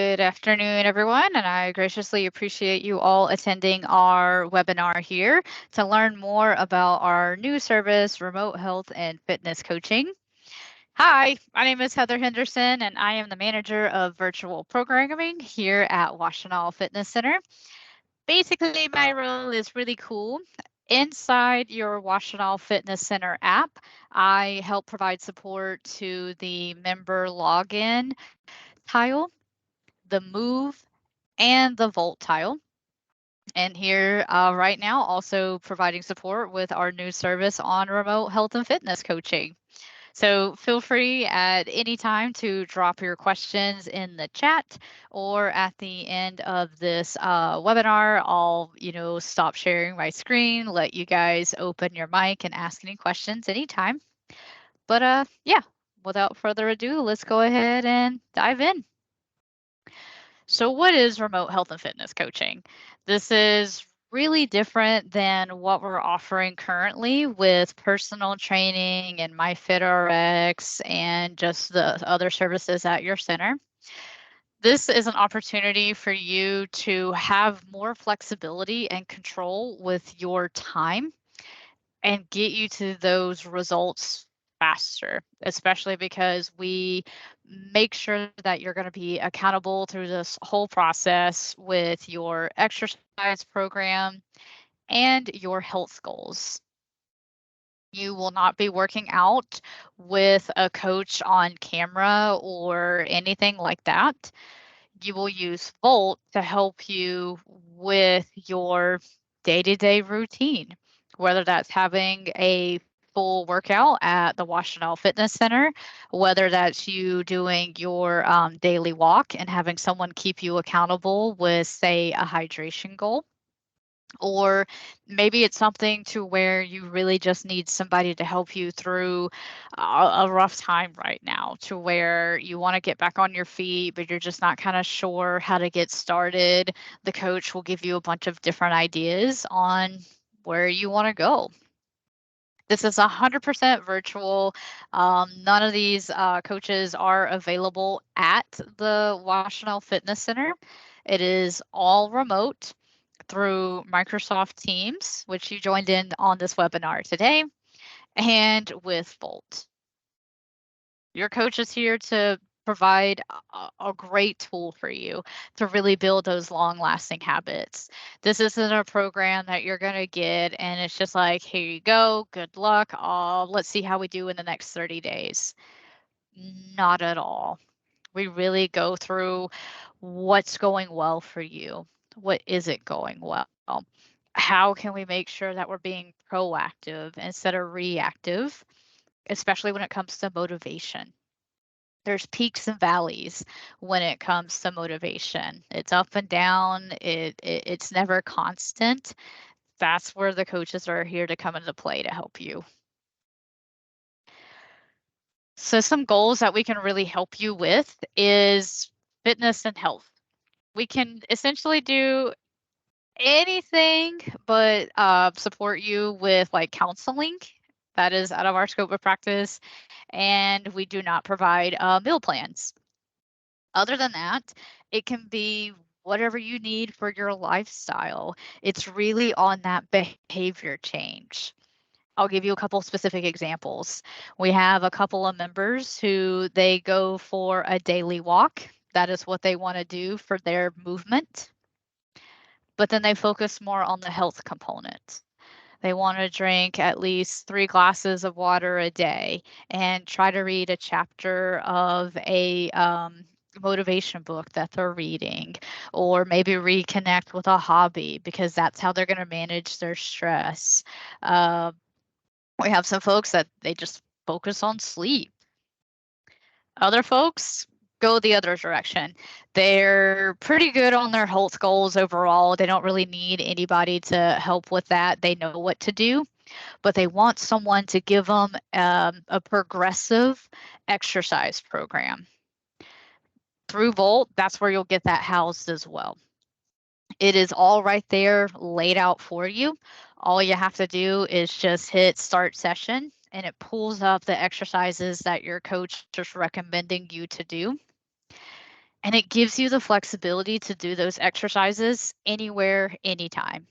Good afternoon, everyone, and I graciously appreciate you all attending our webinar here to learn more about our new service, Remote Health and Fitness Coaching. Hi, my name is Heather Henderson, and I am the manager of virtual programming here at Washtenaw Fitness Center. Basically, my role is really cool. Inside your Washtenaw Fitness Center app, I help provide support to the member login tile, the move, and the Volt tile. And here right now, also providing support with our new service on remote health and fitness coaching. So feel free at any time to drop your questions in the chat, or at the end of this webinar, I'll stop sharing my screen, let you guys open your mic and ask any questions anytime. But yeah, without further ado, let's go ahead and dive in. So what is remote health and fitness coaching? This is really different than what we're offering currently with personal training and MyFitRx and just the other services at your center. This is an opportunity for you to have more flexibility and control with your time and get you to those results faster, especially because we make sure that you're going to be accountable through this whole process with your exercise program and your health goals. You will not be working out with a coach on camera or anything like that. You will use Volt to help you with your day-to-day routine, whether that's having a full workout at the Washtenaw Fitness Center, whether that's you doing your daily walk and having someone keep you accountable with, say, a hydration goal. Or maybe it's something to where you really just need somebody to help you through a rough time right now, to where you want to get back on your feet, but you're just not kind of sure how to get started. The coach will give you a bunch of different ideas on where you want to go. This is 100% virtual. None of these coaches are available at the Washtenaw Fitness Center. It is all remote through Microsoft Teams, which you joined in on this webinar today, and with Volt. Your coach is here to provide a great tool for you to really build those long-lasting habits. This isn't a program that you're going to get and it's just like, here you go, good luck. Let's see how we do in the next 30 days. Not at all. We really go through what's going well for you. What isn't going well? How can we make sure that we're being proactive instead of reactive, especially when it comes to motivation? There's peaks and valleys when it comes to motivation. It's up and down. It's never constant. That's where the coaches are here to come into play to help you. So some goals that we can really help you with is fitness and health. We can essentially do anything but support you with like counseling. That is out of our scope of practice. And we do not provide meal plans. Other than that, it can be whatever you need for your lifestyle. It's really on that behavior change. I'll give you a couple specific examples. We have a couple of members who they go for a daily walk. That is what they want to do for their movement. But then they focus more on the health component. They want to drink at least 3 glasses of water a day and try to read a chapter of a motivation book that they're reading, or maybe reconnect with a hobby because that's how they're going to manage their stress. We have some folks that they just focus on sleep. Other folks go the other direction. They're pretty good on their health goals overall. They don't really need anybody to help with that. They know what to do, but they want someone to give them a progressive exercise program. Through Volt, that's where you'll get that housed as well. It is all right there laid out for you. All you have to do is just hit start session and it pulls up the exercises that your coach is recommending you to do. And it gives you the flexibility to do those exercises anywhere, anytime.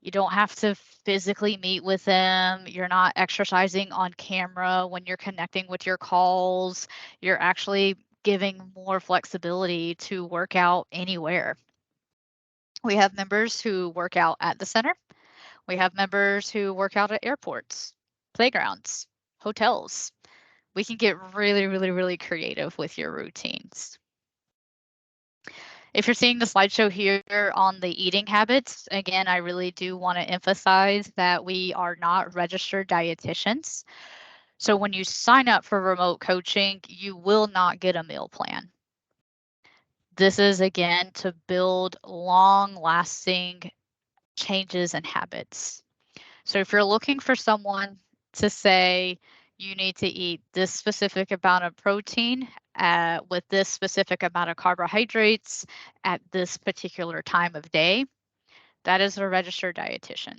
You don't have to physically meet with them. You're not exercising on camera when you're connecting with your calls. You're actually giving more flexibility to work out anywhere. We have members who work out at the center. We have members who work out at airports, playgrounds, hotels. We can get really, really, really creative with your routines. If you're seeing the slideshow here on the eating habits, again, I really do want to emphasize that we are not registered dietitians. So when you sign up for remote coaching, you will not get a meal plan. This is, again, to build long-lasting changes and habits. So if you're looking for someone to say you need to eat this specific amount of protein with this specific amount of carbohydrates at this particular time of day, that is a registered dietitian.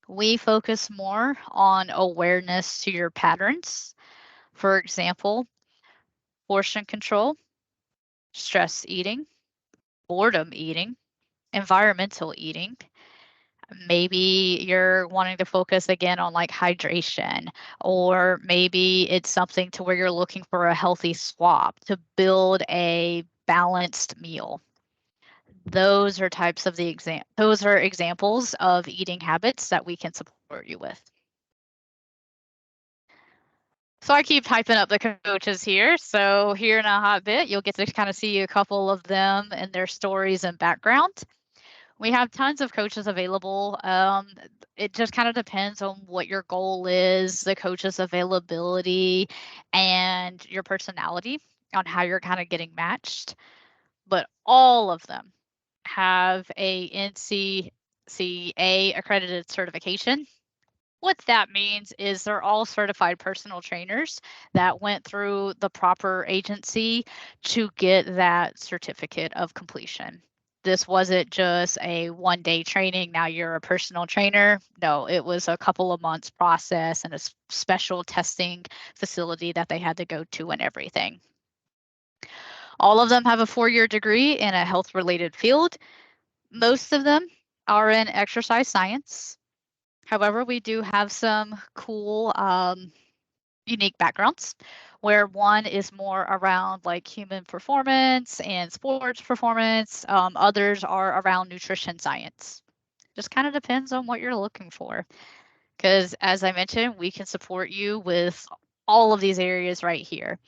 We focus more on awareness to your patterns. For example, portion control, stress eating, boredom eating, environmental eating. Maybe you're wanting to focus again on like hydration, or maybe it's something to where you're looking for a healthy swap to build a balanced meal. Those are examples of eating habits that we can support you with. So I keep typing up the coaches here. So here in a hot bit, you'll get to kind of see a couple of them and their stories and background. We have tons of coaches available. It just kind of depends on what your goal is, the coach's availability, and your personality on how you're kind of getting matched. But all of them have a NCCA accredited certification. What that means is they're all certified personal trainers that went through the proper agency to get that certificate of completion. This wasn't just a one-day training, now you're a personal trainer. No, it was a couple of months process and a special testing facility that they had to go to and everything. All of them have a 4-year degree in a health-related field. Most of them are in exercise science. However, we do have some cool, unique backgrounds where one is more around like human performance and sports performance. Others are around nutrition science. Just kind of depends on what you're looking for. Because as I mentioned, we can support you with all of these areas right here.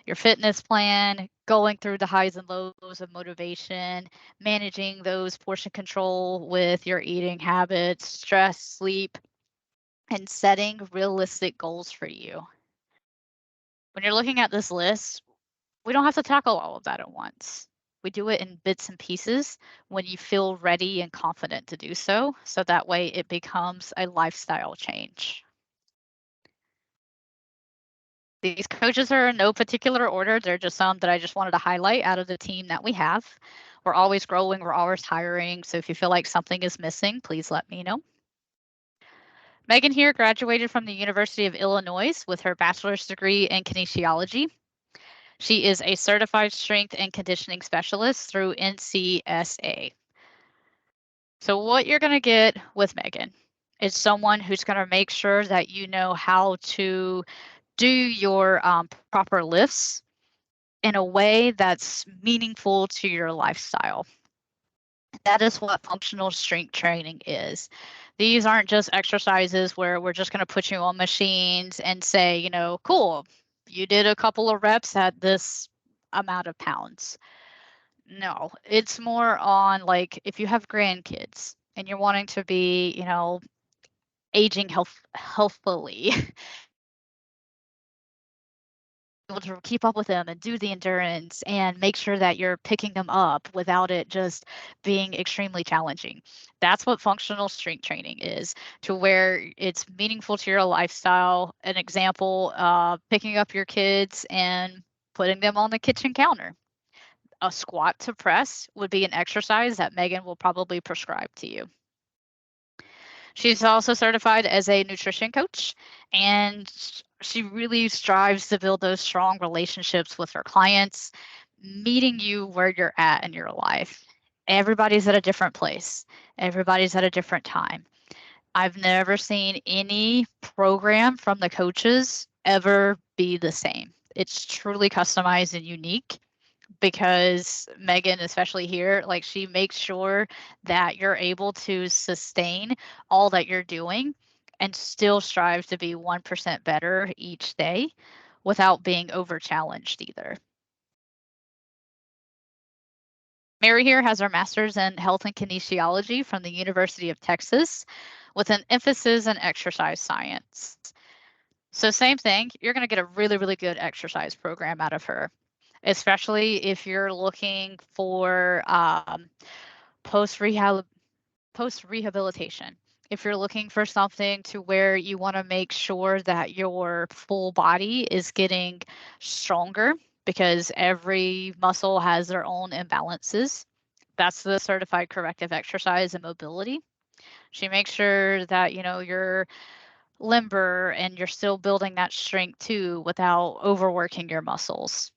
Your fitness plan, going through the highs and lows of motivation, managing those portion control with your eating habits, stress, sleep, and setting realistic goals for you. When you're looking at this list, we don't have to tackle all of that at once. We do it in bits and pieces when you feel ready and confident to do so. So that way it becomes a lifestyle change. These coaches are in no particular order. They're just some that I just wanted to highlight out of the team that we have. We're always growing, we're always hiring. So if you feel like something is missing, please let me know. Megan here graduated from the University of Illinois with her bachelor's degree in kinesiology. She is a certified strength and conditioning specialist through NCSA. So what you're going to get with Megan is someone who's going to make sure that you know how to do your proper lifts in a way that's meaningful to your lifestyle. That is what functional strength training is. These aren't just exercises where we're just going to put you on machines and say, you know, cool, you did a couple of reps at this amount of pounds. No, it's more on like if you have grandkids and you're wanting to be, you know, aging healthfully, able to keep up with them and do the endurance and make sure that you're picking them up without it just being extremely challenging. That's what functional strength training is, to where it's meaningful to your lifestyle. An example, picking up your kids and putting them on the kitchen counter. A squat to press would be an exercise that Megan will probably prescribe to you. She's also certified as a nutrition coach, and she really strives to build those strong relationships with her clients, meeting you where you're at in your life. Everybody's at a different place. Everybody's at a different time. I've never seen any program from the coaches ever be the same. It's truly customized and unique because Megan, especially here, like she makes sure that you're able to sustain all that you're doing and still strive to be 1% better each day without being over challenged either. Mary here has her master's in health and kinesiology from the University of Texas with an emphasis in exercise science. So, same thing, you're going to get a really, really good exercise program out of her, especially if you're looking for post rehabilitation. If you're looking for something to where you want to make sure that your full body is getting stronger because every muscle has their own imbalances. That's the certified corrective exercise and mobility. She makes sure that you're limber and you're still building that strength too without overworking your muscles.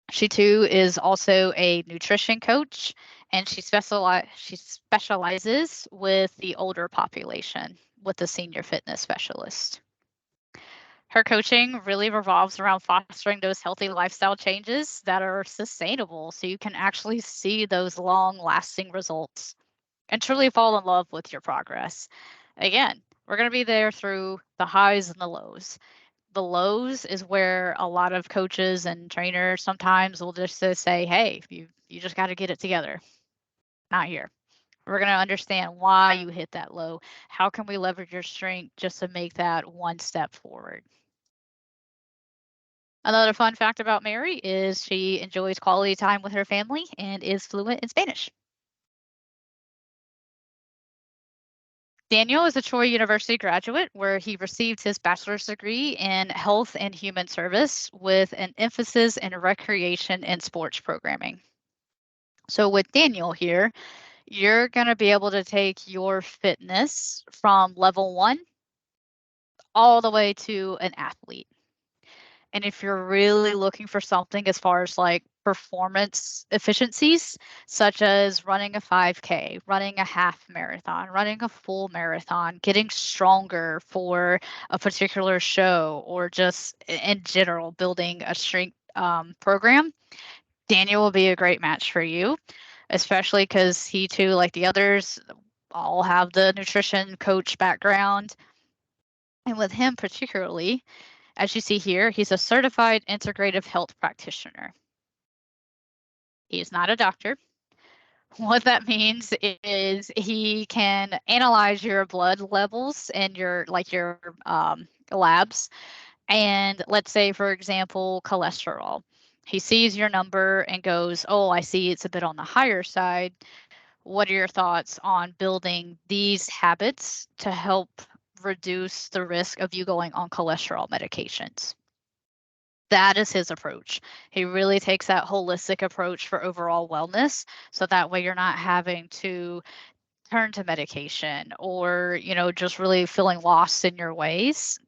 She too is also a nutrition coach, and she specializes with the older population with the senior fitness specialist. Her coaching really revolves around fostering those healthy lifestyle changes that are sustainable so you can actually see those long lasting results and truly fall in love with your progress. Again, we're going to be there through the highs and the lows. The lows is where a lot of coaches and trainers sometimes will just say, hey, you just got to get it together. Not here. We're going to understand why you hit that low. How can we leverage your strength just to make that one step forward? Another fun fact about Mary is she enjoys quality time with her family and is fluent in Spanish. Daniel is a Troy University graduate where he received his bachelor's degree in health and human service with an emphasis in recreation and sports programming. So, with Daniel here, you're going to be able to take your fitness from level 1 all the way to an athlete. And if you're really looking for something as far as like performance efficiencies, such as running a 5K, running a half marathon, running a full marathon, getting stronger for a particular show, or just in general building a strength program, Daniel will be a great match for you, especially because he too, like the others, all have the nutrition coach background. And with him particularly, as you see here, he's a certified integrative health practitioner. He's not a doctor. What that means is he can analyze your blood levels and your labs. And let's say, for example, cholesterol. He sees your number and goes, oh, I see it's a bit on the higher side. What are your thoughts on building these habits to help reduce the risk of you going on cholesterol medications? That is his approach. He really takes that holistic approach for overall wellness. So that way you're not having to turn to medication or, just really feeling lost in your ways.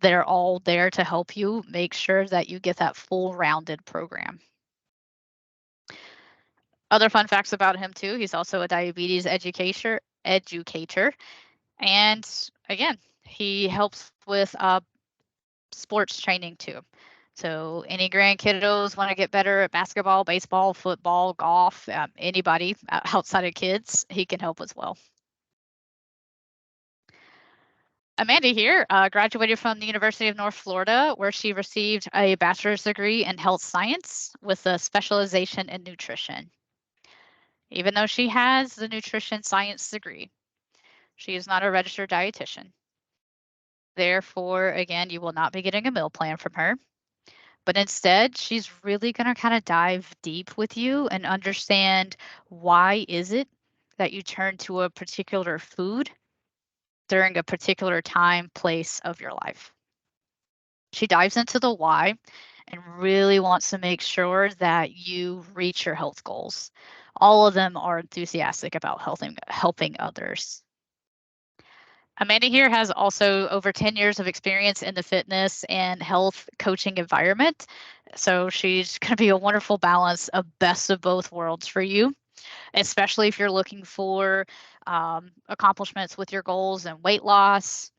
They're all there to help you make sure that you get that full rounded program. Other fun facts about him too, he's also a diabetes educator. And again, he helps with sports training too. So any grandkiddos want to get better at basketball, baseball, football, golf, anybody outside of kids, he can help as well. Amanda here graduated from the University of North Florida, where she received a bachelor's degree in health science with a specialization in nutrition. Even though she has the nutrition science degree, she is not a registered dietitian. Therefore, again, you will not be getting a meal plan from her. But instead, she's really going to kind of dive deep with you and understand why is it that you turn to a particular food during a particular time, place of your life. She dives into the why and really wants to make sure that you reach your health goals. All of them are enthusiastic about helping others. Amanda here has also over 10 years of experience in the fitness and health coaching environment. So she's going to be a wonderful balance of best of both worlds for you, especially if you're looking for accomplishments with your goals and weight loss,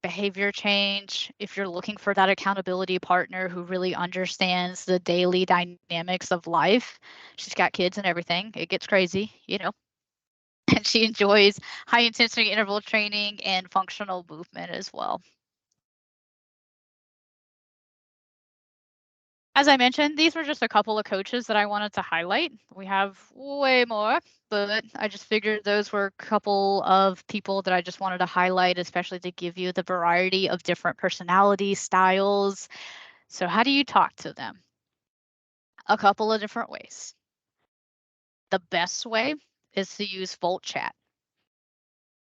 behavior change. If you're looking for that accountability partner who really understands the daily dynamics of life, she's got kids and everything. It gets crazy, you know. And she enjoys high intensity interval training and functional movement as well. As I mentioned, these were just a couple of coaches that I wanted to highlight. We have way more, but I just figured those were a couple of people that I just wanted to highlight, especially to give you the variety of different personality styles. So, how do you talk to them? A couple of different ways. The best way is to use Volt Chat.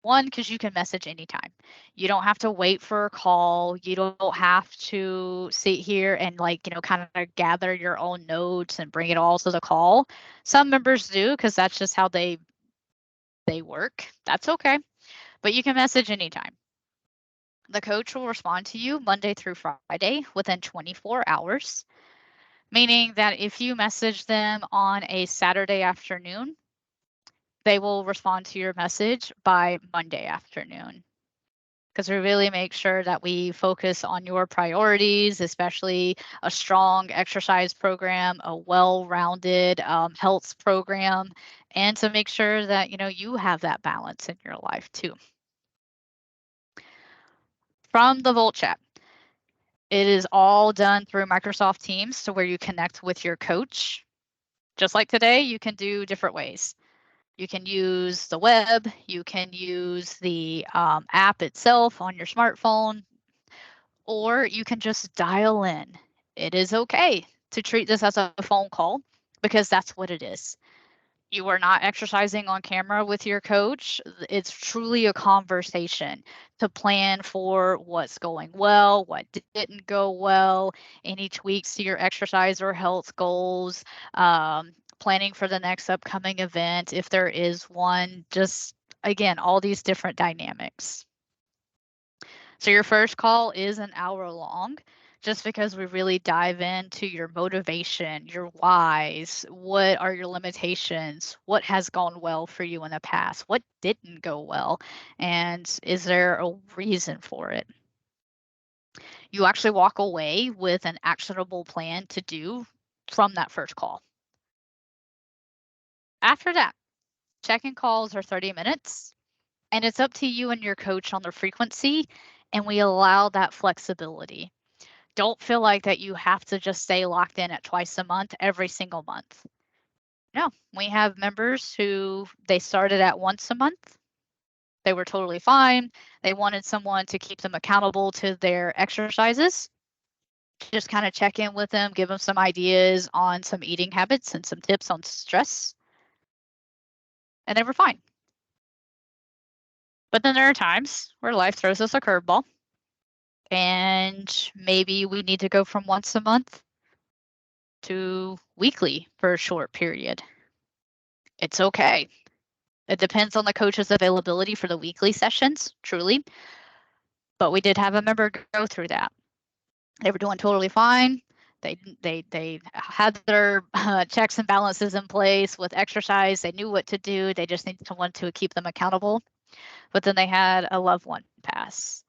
One, because you can message anytime. You don't have to wait for a call. You don't have to sit here and like, kind of gather your own notes and bring it all to the call. Some members do because that's just how they work. That's okay. But you can message anytime. The coach will respond to you Monday through Friday within 24 hours, meaning that if you message them on a Saturday afternoon, they will respond to your message by Monday afternoon. Because we really make sure that we focus on your priorities, especially a strong exercise program, a well-rounded health program, and to make sure that you have that balance in your life too. From the Volt Chat, it is all done through Microsoft Teams, to where you connect with your coach. Just like today, you can do different ways. You can use the web, you can use the app itself on your smartphone, or you can just dial in. It is okay to treat this as a phone call because that's what it is. You are not exercising on camera with your coach. It's truly a conversation to plan for what's going well, what didn't go well, any tweaks to your exercise or health goals, planning for the next upcoming event if there is one. Just again, all these different dynamics. So your first call is an hour long, just because we really dive into your motivation, your whys, what are your limitations, what has gone well for you in the past, what didn't go well, and is there a reason for it? You actually walk away with an actionable plan to do from that first call. After that, check-in calls are 30 minutes, and it's up to you and your coach on the frequency, and we allow that flexibility. Don't feel like that you have to just stay locked in at twice a month every single month. No, we have members who they started at once a month. They were totally fine. They wanted someone to keep them accountable to their exercises. Just kind of check in with them, give them some ideas on some eating habits and some tips on stress. And they were fine. But then there are times where life throws us a curveball, and maybe we need to go from once a month to weekly for a short period. It's okay. It depends on the coach's availability for the weekly sessions, truly. But we did have a member go through that. They were doing totally fine. They had their checks and balances in place with exercise. They knew what to do. They just needed someone to keep them accountable. But then they had a loved one pass,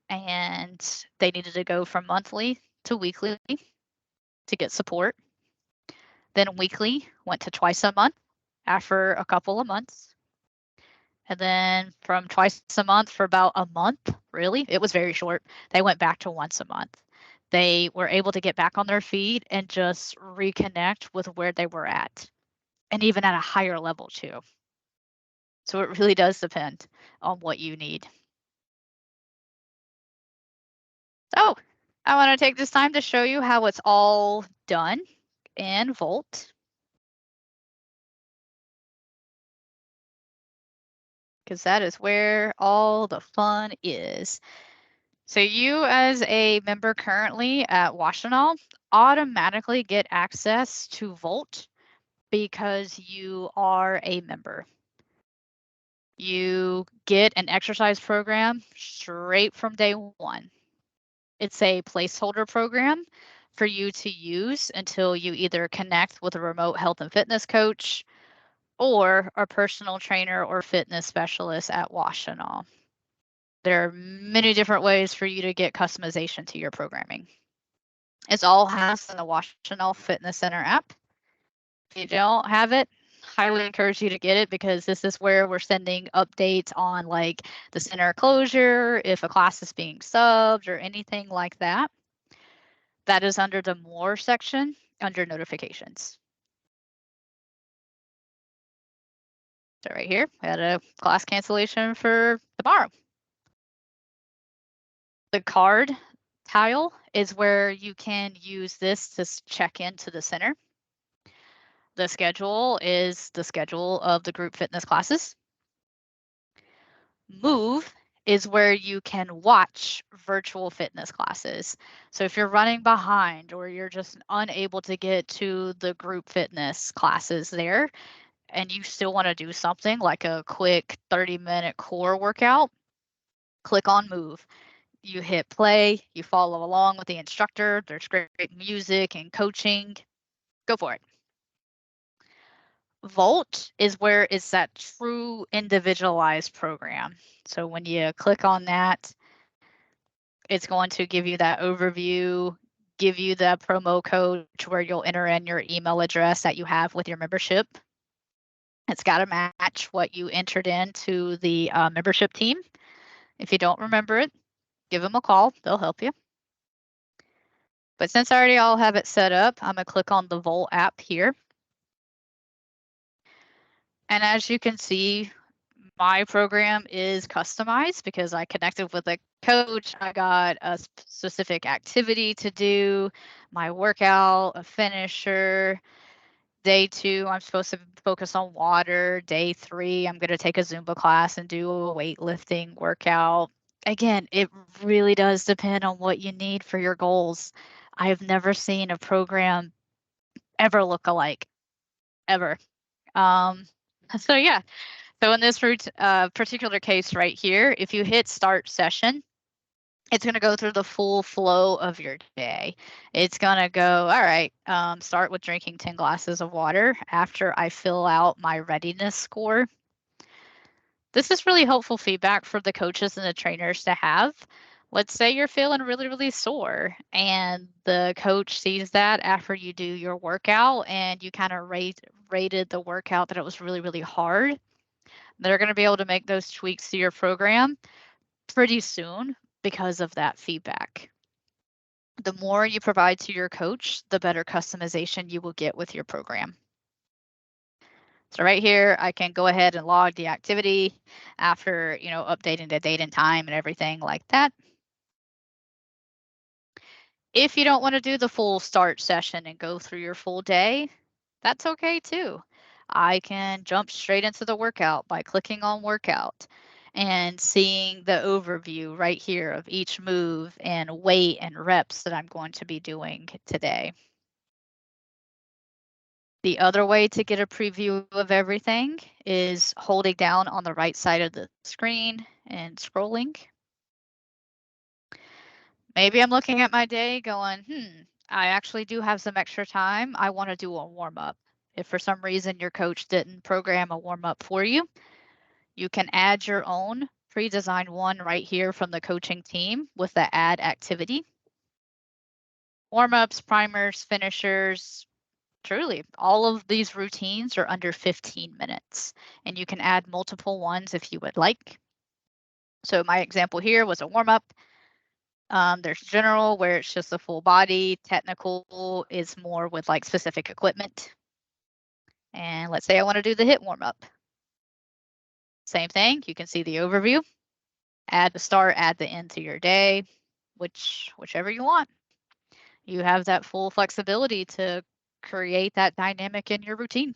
and they needed to go from monthly to weekly to get support. Then weekly went to twice a month after a couple of months. And then from twice a month for about a month, really, it was very short, they went back to once a month. They were able to get back on their feet and just reconnect with where they were at, and even at a higher level too. So it really does depend on what you need. So I want to take this time to show you how it's all done in Volt, because that is where all the fun is. So you as a member currently at Washtenaw automatically get access to Volt because you are a member. You get an exercise program straight from day one. It's a placeholder program for you to use until you either connect with a remote health and fitness coach or a personal trainer or fitness specialist at Washtenaw. There are many different ways for you to get customization to your programming. It's all housed in the Washtenaw Fitness Center app. If you don't have it, highly encourage you to get it because this is where we're sending updates on like the center closure, if a class is being subbed or anything like that. That is under the More section under notifications. So right here, we had a class cancellation for tomorrow. The card tile is where you can use this to check into the center. The schedule is the schedule of the group fitness classes. Move is where you can watch virtual fitness classes. So if you're running behind or you're just unable to get to the group fitness classes there and you still want to do something like a quick 30-minute core workout, click on Move. You hit play, you follow along with the instructor. There's great music and coaching. Go for it. Volt is where it's that true individualized program. So when you click on that, it's going to give you that overview, give you the promo code where you'll enter in your email address that you have with your membership. It's got to match what you entered into the membership team. If you don't remember it, give them a call. They'll help you. But since I already all have it set up, I'm going to click on the Volt app here. And as you can see, my program is customized because I connected with a coach. I got a specific activity to do, my workout, a finisher. Day 2, I'm supposed to focus on water. Day 3, I'm going to take a Zumba class and do a weightlifting workout. Again, it really does depend on what you need for your goals. I have never seen a program ever look alike, ever. So yeah, so in this particular case right here, if you hit start session, it's going to go through the full flow of your day. It's going to go, all right, start with drinking 10 glasses of water after I fill out my readiness score. This is really helpful feedback for the coaches and the trainers to have. Let's say you're feeling really, really sore and the coach sees that after you do your workout and you kind of rated the workout that it was really, really hard. They're going to be able to make those tweaks to your program pretty soon because of that feedback. The more you provide to your coach, the better customization you will get with your program. So right here, I can go ahead and log the activity after, updating the date and time and everything like that. If you don't want to do the full start session and go through your full day, that's okay too. I can jump straight into the workout by clicking on workout and seeing the overview right here of each move and weight and reps that I'm going to be doing today. The other way to get a preview of everything is holding down on the right side of the screen and scrolling. Maybe I'm looking at my day going, I actually do have some extra time. I want to do a warm up. If for some reason your coach didn't program a warm up for you, you can add your own pre-designed one right here from the coaching team with the add activity. Warm ups, primers, finishers, truly, all of these routines are under 15 minutes, and you can add multiple ones if you would like. So my example here was a warm-up. There's general, where it's just a full body. Technical is more with like specific equipment. And let's say I want to do the HIIT warm-up. Same thing, you can see the overview. Add the start, add the end to your day, whichever you want. You have that full flexibility to create that dynamic in your routine.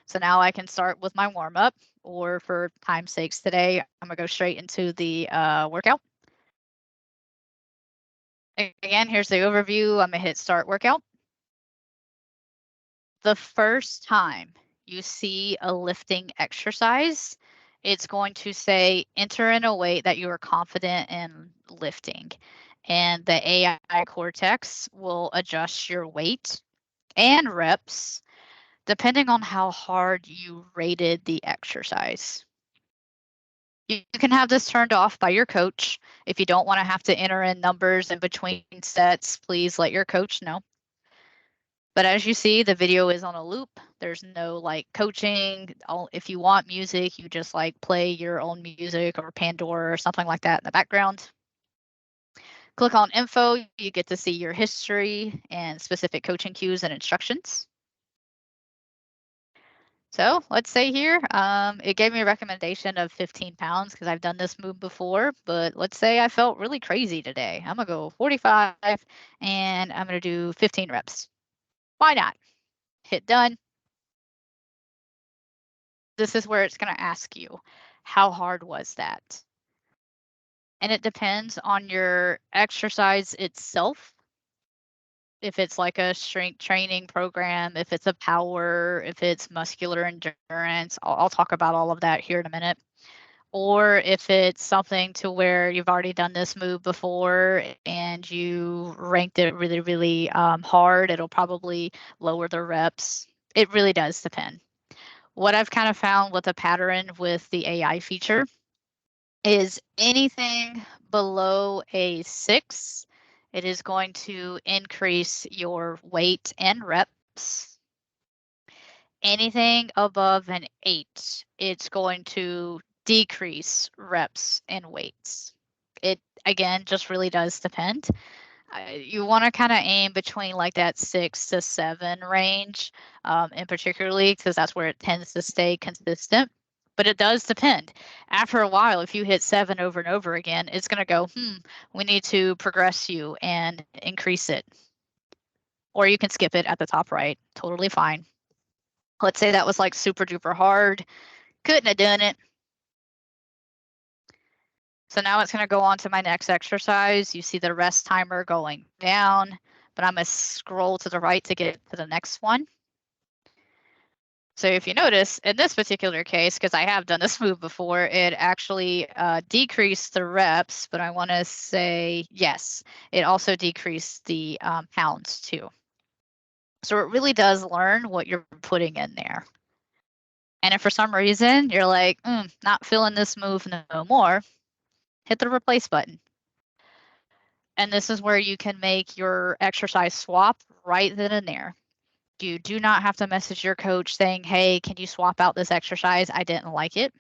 So now I can start with my warm up, or for time's sakes today, I'm gonna go straight into the workout. Again, here's the overview. I'm gonna hit start workout. The first time you see a lifting exercise, it's going to say enter in a weight that you are confident in lifting. And the AI Cortex will adjust your weight and reps depending on how hard you rated the exercise. You can have this turned off by your coach. If you don't want to have to enter in numbers in between sets, please let your coach know. But as you see, the video is on a loop. There's no like coaching. If you want music, you just like play your own music or Pandora or something like that in the background. Click on info, you get to see your history and specific coaching cues and instructions. So let's say here, it gave me a recommendation of 15 pounds because I've done this move before, but let's say I felt really crazy today. I'm gonna go 45 and I'm gonna do 15 reps. Why not? Hit done. This is where it's gonna ask you, how hard was that? And it depends on your exercise itself. If it's like a strength training program, if it's a power, if it's muscular endurance, I'll talk about all of that here in a minute. Or if it's something to where you've already done this move before and you ranked it really, really hard, it'll probably lower the reps. It really does depend. What I've kind of found with a pattern with the AI feature is anything below a 6, it is going to increase your weight and reps. Anything above an 8, it's going to decrease reps and weights. It, again, just really does depend. You want to kind of aim between like that 6 to 7 range, in particularly because that's where it tends to stay consistent. But it does depend. After a while, if you hit 7 over and over again, it's going to go, we need to progress you and increase it. Or you can skip it at the top right. Totally fine. Let's say that was like super duper hard. Couldn't have done it. So now it's going to go on to my next exercise. You see the rest timer going down, but I'm going to scroll to the right to get to the next one. So if you notice, in this particular case, because I have done this move before, it actually decreased the reps, but I want to say, yes, it also decreased the pounds too. So it really does learn what you're putting in there. And if for some reason you're like, not feeling this move no more, hit the replace button. And this is where you can make your exercise swap right then and there. You do not have to message your coach saying, hey, can you swap out this exercise? I didn't like it.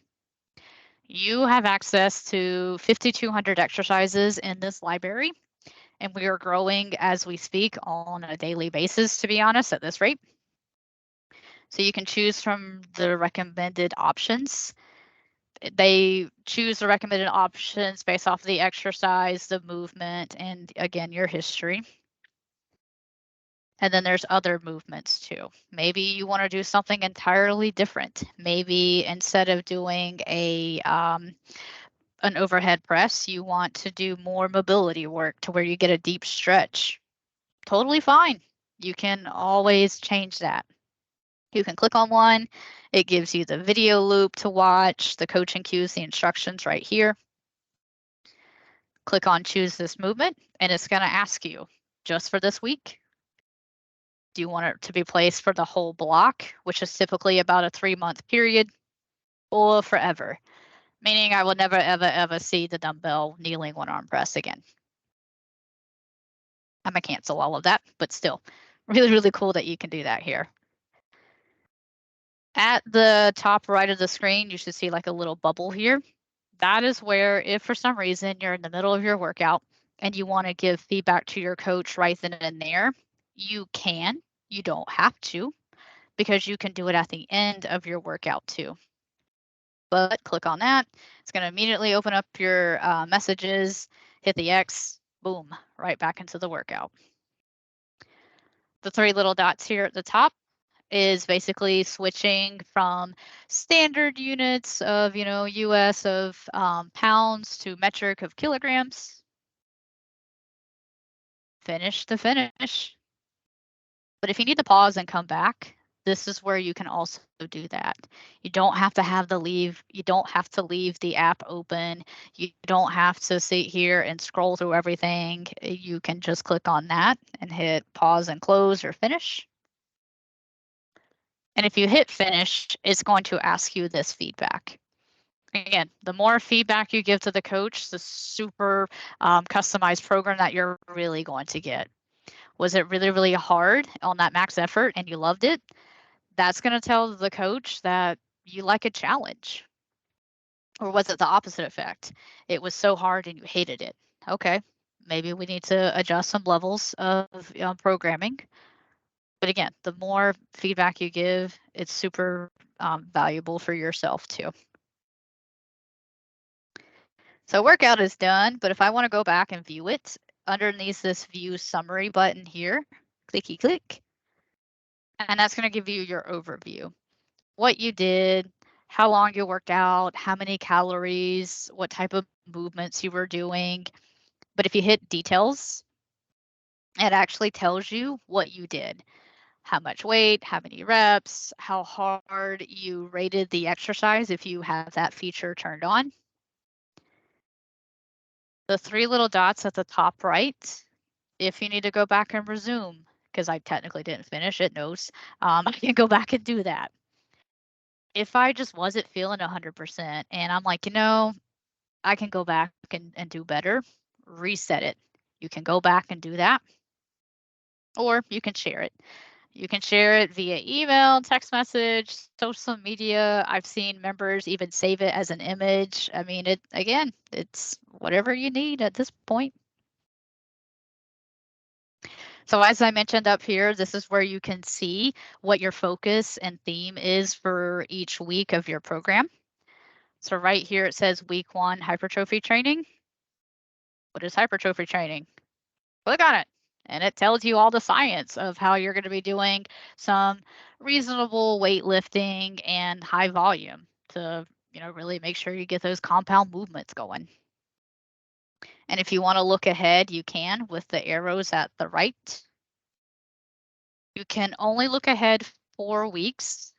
You have access to 5,200 exercises in this library, and we are growing as we speak on a daily basis, to be honest, at this rate. So you can choose from the recommended options. They choose the recommended options based off the exercise, the movement, and again, your history. And then there's other movements too. Maybe you want to do something entirely different. Maybe instead of doing an overhead press, you want to do more mobility work to where you get a deep stretch. Totally fine. You can always change that. You can click on one. It gives you the video loop to watch, the coaching cues, the instructions right here. Click on choose this movement, and it's going to ask you just for this week. Do you want it to be placed for the whole block, which is typically about a 3-month period, or forever? Meaning I will never, ever, ever see the dumbbell kneeling one arm press again. I'm going to cancel all of that, but still, really, really cool that you can do that here. At the top right of the screen, you should see like a little bubble here. That is where, if for some reason you're in the middle of your workout and you want to give feedback to your coach right then and there, you can. You don't have to, because you can do it at the end of your workout too. But click on that. It's going to immediately open up your messages, hit the X, boom, right back into the workout. The 3 little dots here at the top is basically switching from standard units of, US of pounds to metric of kilograms. Finish the finish. But if you need to pause and come back, this is where you can also do that. You don't have to have you don't have to leave the app open. You don't have to sit here and scroll through everything. You can just click on that and hit pause and close or finish. And if you hit finish, it's going to ask you this feedback. Again, the more feedback you give to the coach, the super customized program that you're really going to get. Was it really, really hard on that max effort and you loved it? That's going to tell the coach that you like a challenge. Or was it the opposite effect? It was so hard and you hated it. Okay, maybe we need to adjust some levels of programming. But again, the more feedback you give, it's super valuable for yourself too. So workout is done, but if I want to go back and view it, underneath this view summary button here, clicky click, and that's going to give you your overview. What you did, how long you worked out, how many calories, what type of movements you were doing. But if you hit details, it actually tells you what you did. How much weight, how many reps, how hard you rated the exercise if you have that feature turned on. The three little dots at the top right, if you need to go back and resume, because I technically didn't finish, it knows, I can go back and do that. If I just wasn't feeling 100% and I'm like, I can go back and do better, reset it. You can go back and do that, or you can share it. You can share it via email, text message, social media. I've seen members even save it as an image. I mean, it's whatever you need at this point. So as I mentioned up here, this is where you can see what your focus and theme is for each week of your program. So right here it says week 1 hypertrophy training. What is hypertrophy training? Click on it and it tells you all the science of how you're going to be doing some reasonable weightlifting and high volume to, really make sure you get those compound movements going. And if you want to look ahead, you can with the arrows at the right. You can only look ahead 4 weeks,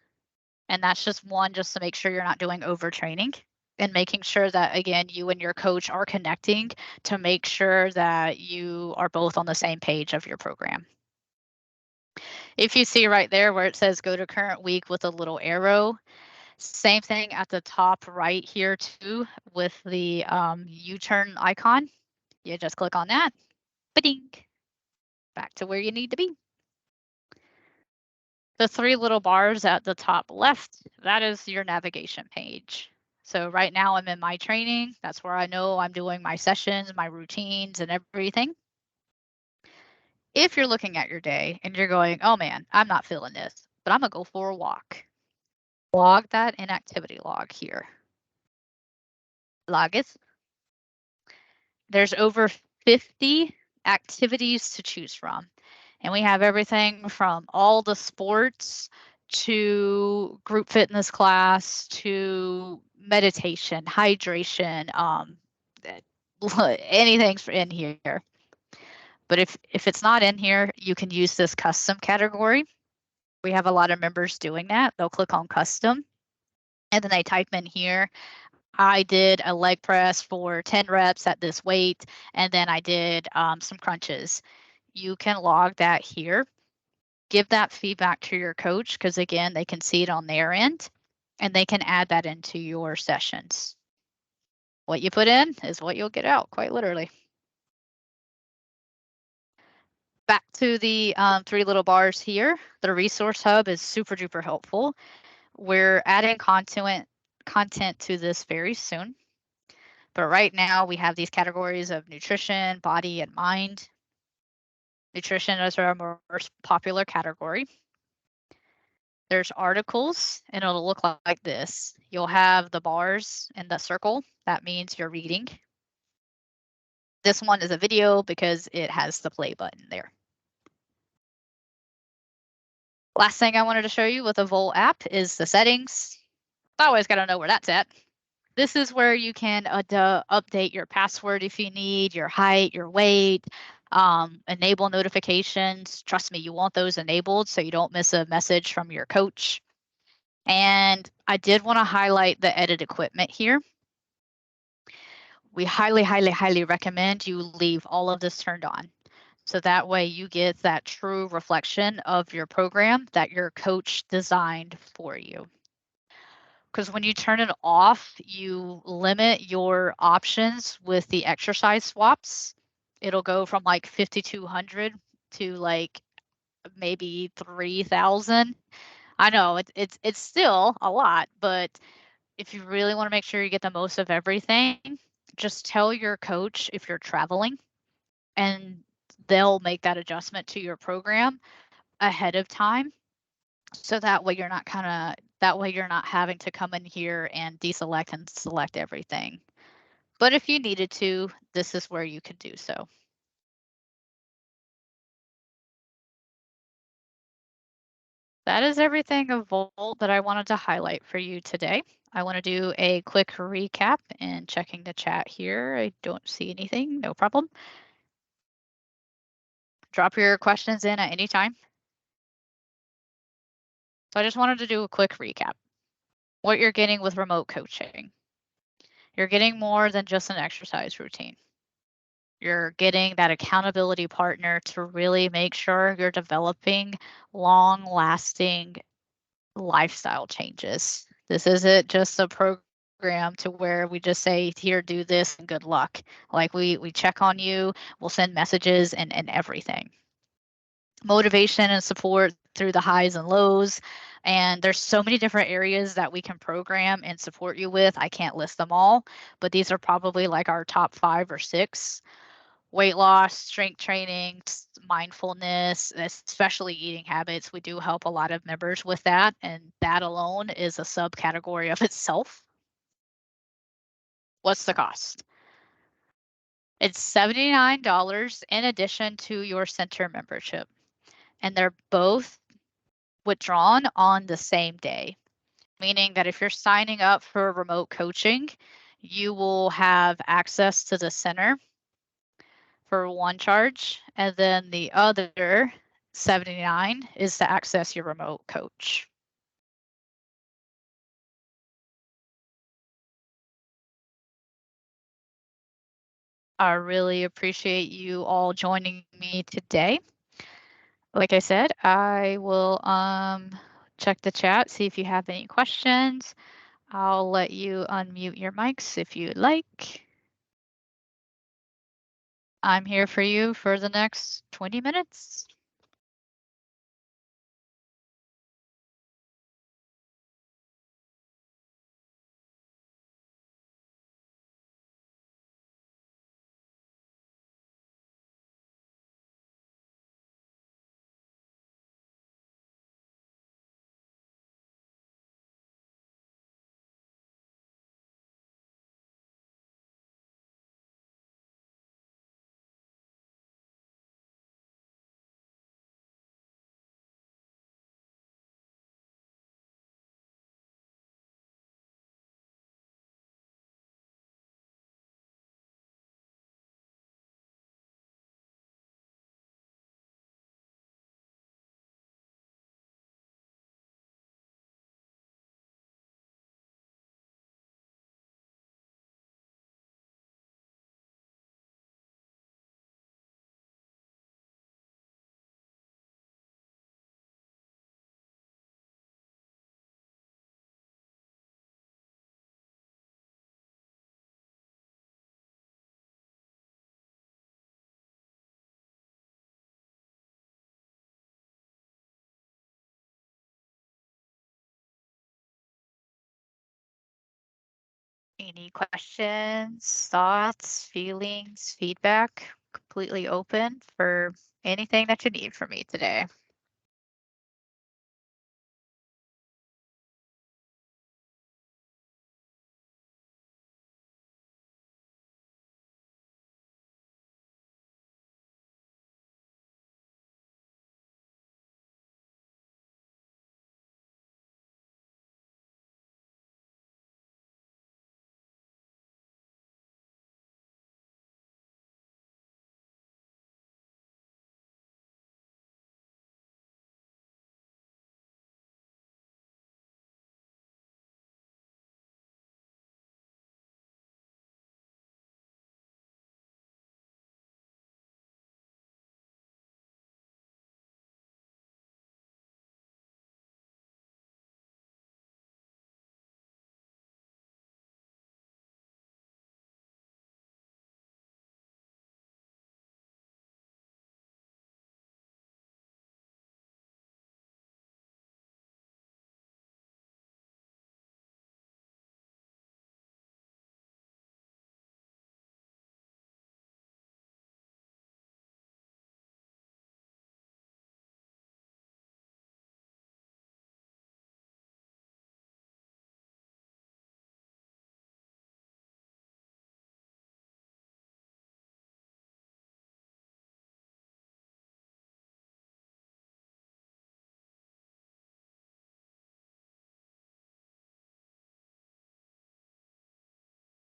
and that's just to make sure you're not doing overtraining and making sure that, again, you and your coach are connecting to make sure that you are both on the same page of your program. If you see right there where it says go to current week with a little arrow, same thing at the top right here too with the U-turn icon. You just click on that, ba-ding, back to where you need to be. The 3 little bars at the top left, that is your navigation page. So right now I'm in my training. That's where I know I'm doing my sessions, my routines, and everything. If you're looking at your day and you're going, oh man, I'm not feeling this, but I'm gonna go for a walk. Log that in activity log here. Log it. There's over 50 activities to choose from. And we have everything from all the sports to group fitness class to meditation, hydration, anything's in here. But if it's not in here, you can use this custom category. We have a lot of members doing that. They'll click on custom and then they type in here, I did a leg press for 10 reps at this weight, and then I did some crunches. You can log that here. Give that feedback to your coach because, again, they can see it on their end, and they can add that into your sessions. What you put in is what you'll get out, quite literally. Back to the 3 little bars here. The resource hub is super duper helpful. We're adding content to this very soon. But right now we have these categories of nutrition, body, and mind. Nutrition is our most popular category. There's articles, and it'll look like this. You'll have the bars in the circle. That means you're reading. This one is a video because it has the play button there. Last thing I wanted to show you with the Volt app is the settings. Always got to know where that's at. This is where you can update your password if you need, your height, your weight, Enable notifications. Trust me, you want those enabled so you don't miss a message from your coach. And I did want to highlight the edit equipment here. We highly, highly, highly recommend you leave all of this turned on. So that way you get that true reflection of your program that your coach designed for you. Because when you turn it off, you limit your options with the exercise swaps. It'll go from like 5,200 to like maybe 3,000. I know it's still a lot, but if you really want to make sure you get the most of everything, just tell your coach if you're traveling and they'll make that adjustment to your program ahead of time. So that way you're not having to come in here and deselect and select everything. But if you needed to, this is where you could do so. That is everything of Volt that I wanted to highlight for you today. I want to do a quick recap and checking the chat here. I don't see anything, no problem. Drop your questions in at any time. So I just wanted to do a quick recap. What you're getting with remote coaching. You're getting more than just an exercise routine. You're getting that accountability partner to really make sure you're developing long lasting lifestyle changes. This isn't just a program to where we just say, here, do this and good luck. Like we check on you, we'll send messages and everything. Motivation and support through the highs and lows. And there's so many different areas that we can program and support you with. I can't list them all, but these are probably like our top 5 or 6. Weight loss, strength training, mindfulness, especially eating habits. We do help a lot of members with that, and that alone is a subcategory of itself. What's the cost? It's $79 in addition to your center membership, and they're both withdrawn on the same day, meaning that if you're signing up for remote coaching, you will have access to the center for one charge, and then the other 79 is to access your remote coach. I really appreciate you all joining me today. Like I said, I will check the chat, see if you have any questions. I'll let you unmute your mics if you'd like. I'm here for you for the next 20 minutes. Any questions, thoughts, feelings, feedback? Completely open for anything that you need from me today.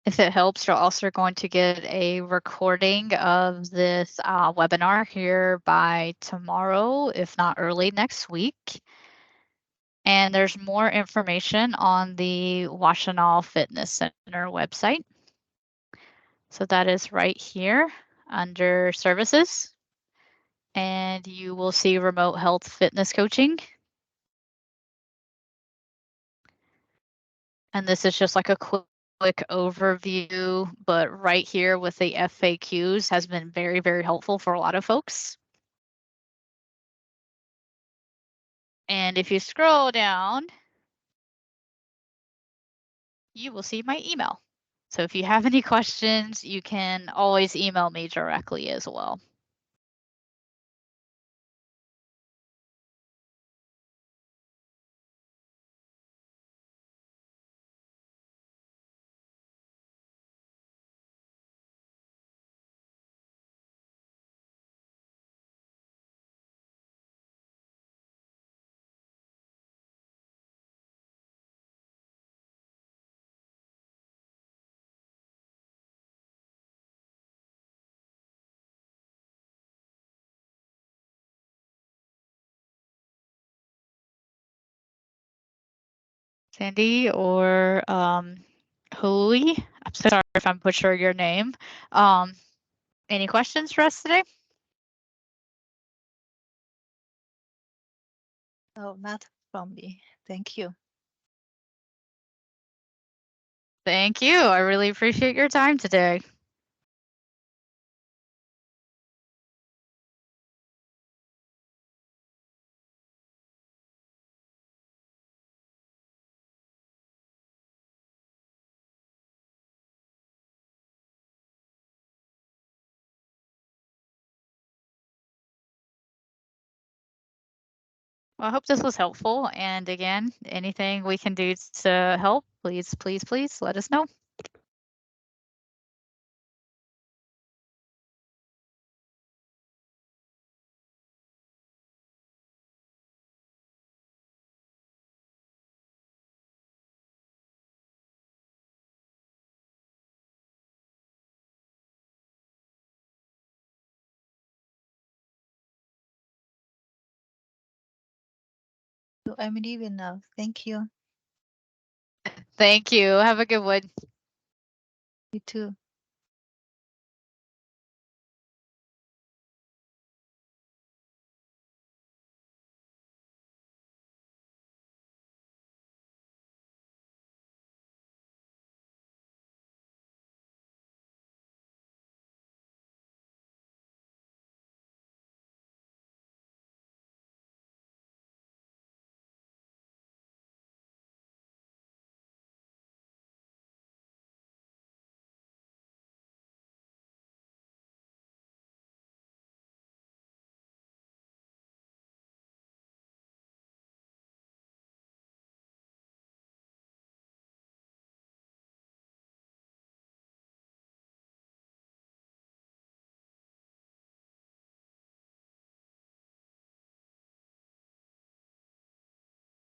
If it helps, you're also going to get a recording of this webinar here by tomorrow, if not early next week. And there's more information on the Washtenaw Fitness Center website. So that is right here under services. And you will see remote health fitness coaching. And this is just like a quick overview, but right here with the FAQs has been very, very helpful for a lot of folks. And if you scroll down, you will see my email. So if you have any questions, you can always email me directly as well. Sandy or Holy, I'm so sorry if I'm butchering your name. Any questions for us today? No, not from me. Thank you. Thank you. I really appreciate your time today. Well, I hope this was helpful. And again, anything we can do to help, please, please, please let us know. So I'm leaving now. Thank you. Thank you. Have a good one. You too.